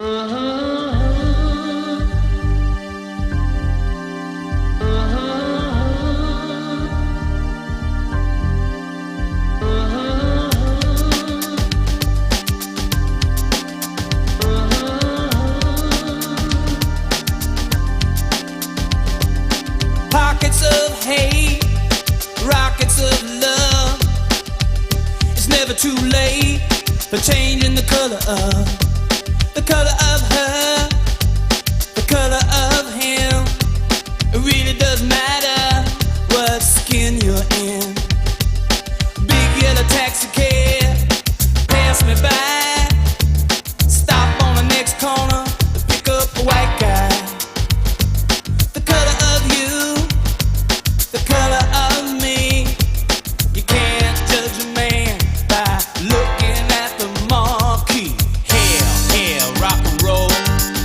Pockets of hate, rockets of love. It's never too late for changing the color of her, the color of him. It really doesn't matter what skin you're in. Big yellow taxi cab pass me by, stop on the next corner to pick up a white guy. The color of you, the color of me. You can't judge a man by looking at the marquee. Hell, rock and roll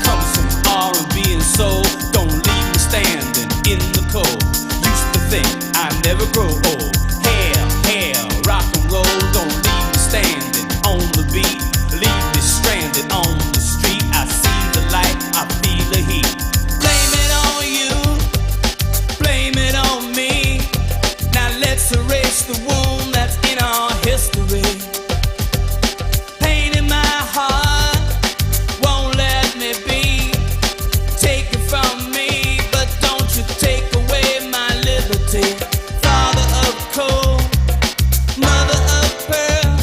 comes from R&B and soul. Don't leave me standing in the cold. Used to think I'd never grow old. Hell, rock and roll, don't leave me standing on the beat. Leave me stranded on the street. I see the light, I feel the heat. Blame it on you, blame it on me. Now let's erase the wound that's in our history. Pain in my heart won't let me be. Take it from me, but don't you take away my liberty. Father of coal, mother of pearl,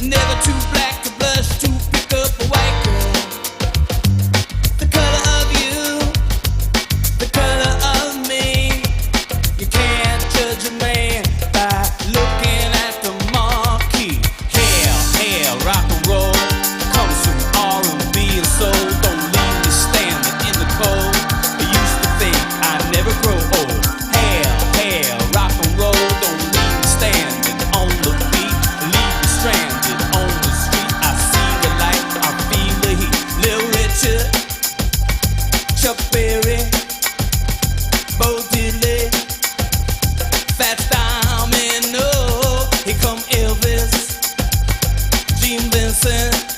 never too black to blush to pick up a white girl. The color of you, the color of me. You can't judge a man by looking at the marquee. Hell, rock and roll comes from R&B and soul. Don't leave me standing in the cold. I used to think I'd never grow old. Hell, rock and roll, don't leave me standing on the beat. Leave me stranded on the street. I see the light, I feel the heat. Little Richard, Chuck Berry, Bo Diddley, Fats Domino, here come Elvis, Gene Vincent.